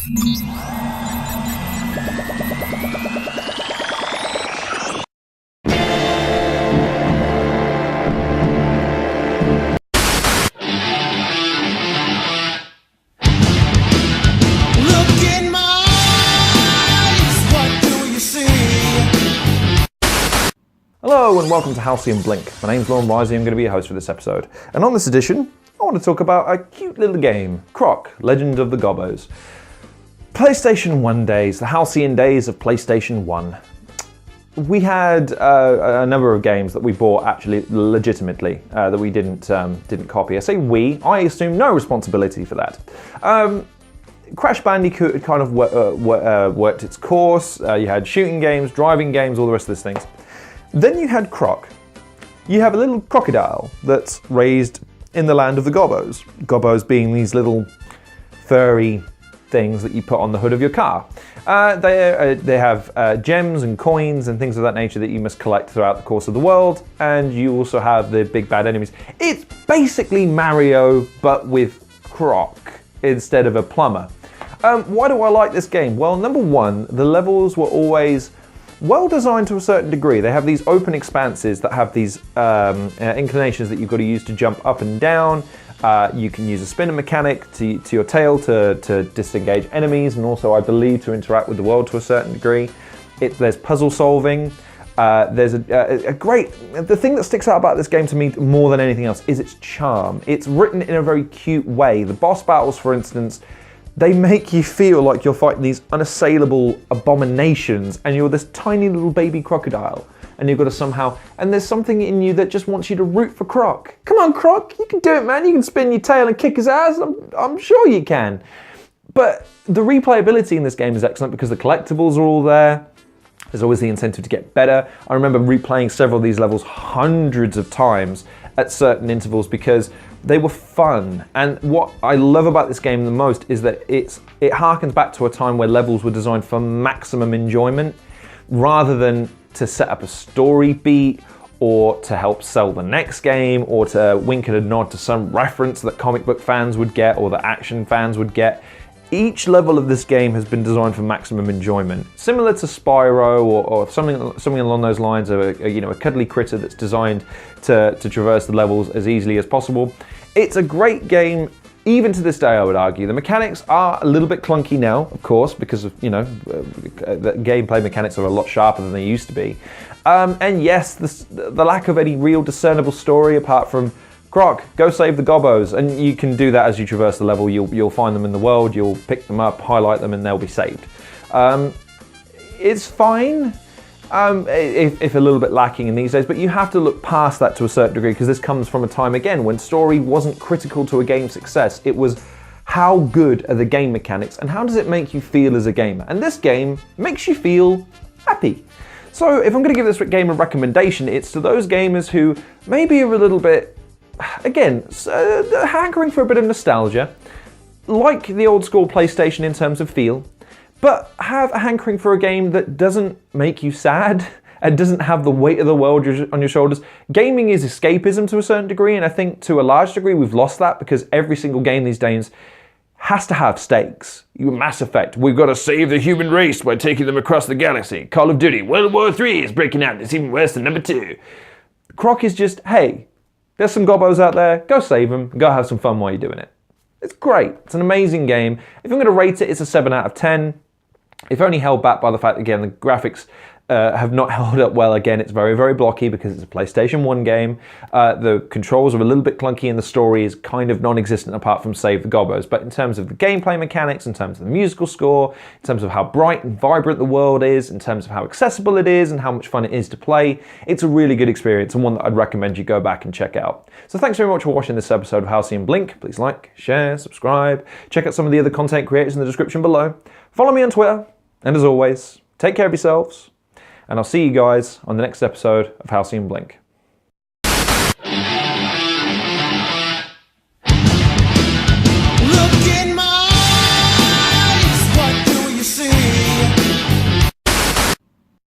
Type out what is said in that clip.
Hello and welcome to Halcyon Blink. My name's Lauren Risey, I'm going to be your host for this episode. And on this edition, I want to talk about a cute little game, Croc, Legend of the Gobbos. PlayStation 1 days, the Halcyon days of PlayStation 1. We had a number of games that we bought actually legitimately that we didn't copy. I say we, I assume no responsibility for that. Crash Bandicoot had kind of worked its course. You had shooting games, driving games, all the rest of these things. Then you had Croc. You have a little crocodile that's raised in the land of the Gobbos. Gobbos being these little furry things that you put on the hood of your car. They have gems and coins and things of that nature that you must collect throughout the course of the world, and you also have the big bad enemies. It's basically Mario, but with Croc instead of a plumber. Why do I like this game? Well, number one, the levels were always well designed to a certain degree. They have these open expanses that have these inclinations that you've got to use to jump up and down. You can use a spinner mechanic to your tail to disengage enemies, and also I believe to interact with the world to a certain degree. There's puzzle solving. There's a great... The thing that sticks out about this game to me more than anything else is its charm. It's written in a very cute way. The boss battles, for instance, they make you feel like you're fighting these unassailable abominations and you're this tiny little baby crocodile and you've got to somehow... And there's something in you that just wants you to root for Croc. Come on, Croc, you can do it, man. You can spin your tail and kick his ass. I'm sure you can. But the replayability in this game is excellent because the collectibles are all there. There's always the incentive to get better. I remember replaying several of these levels hundreds of times at certain intervals because they were fun. And what I love about this game the most is that it harkens back to a time where levels were designed for maximum enjoyment rather than to set up a story beat or to help sell the next game or to wink and a nod to some reference that comic book fans would get or that action fans would get. Each level of this game has been designed for maximum enjoyment. Similar to Spyro or something along those lines of a cuddly critter that's designed to traverse the levels as easily as possible. It's a great game, even to this day, I would argue. The mechanics are a little bit clunky now, of course, because of, the gameplay mechanics are a lot sharper than they used to be. And yes, the lack of any real discernible story apart from Croc, go save the Gobbos, and you can do that as you traverse the level. You'll find them in the world, you'll pick them up, highlight them, and they'll be saved. It's fine, if a little bit lacking in these days, but you have to look past that to a certain degree because this comes from a time, again, when story wasn't critical to a game's success. It was how good are the game mechanics and how does it make you feel as a gamer? And this game makes you feel happy. So if I'm going to give this game a recommendation, it's to those gamers who maybe are a little bit, again, hankering for a bit of nostalgia, like the old school PlayStation in terms of feel, but have a hankering for a game that doesn't make you sad and doesn't have the weight of the world on your shoulders. Gaming is escapism to a certain degree, and I think to a large degree we've lost that because every single game these days has to have stakes. Mass Effect, we've got to save the human race by taking them across the galaxy. Call of Duty, World War III is breaking out, it's even worse than number 2. Croc is just, hey, there's some Gobbos out there, go save them, go have some fun while you're doing it. It's great, it's an amazing game. If I'm going to rate it, it's a 7 out of 10. If only held back by the fact, again, the graphics have not held up well. Again, it's very, very blocky because it's a PlayStation 1 game. The controls are a little bit clunky and the story is kind of non-existent apart from Save the Gobbos. But in terms of the gameplay mechanics, in terms of the musical score, in terms of how bright and vibrant the world is, in terms of how accessible it is and how much fun it is to play, it's a really good experience and one that I'd recommend you go back and check out. So thanks very much for watching this episode of Halcyon Blink. Please like, share, subscribe, check out some of the other content creators in the description below. Follow me on Twitter, and as always, take care of yourselves, and I'll see you guys on the next episode of Halcyon Blink.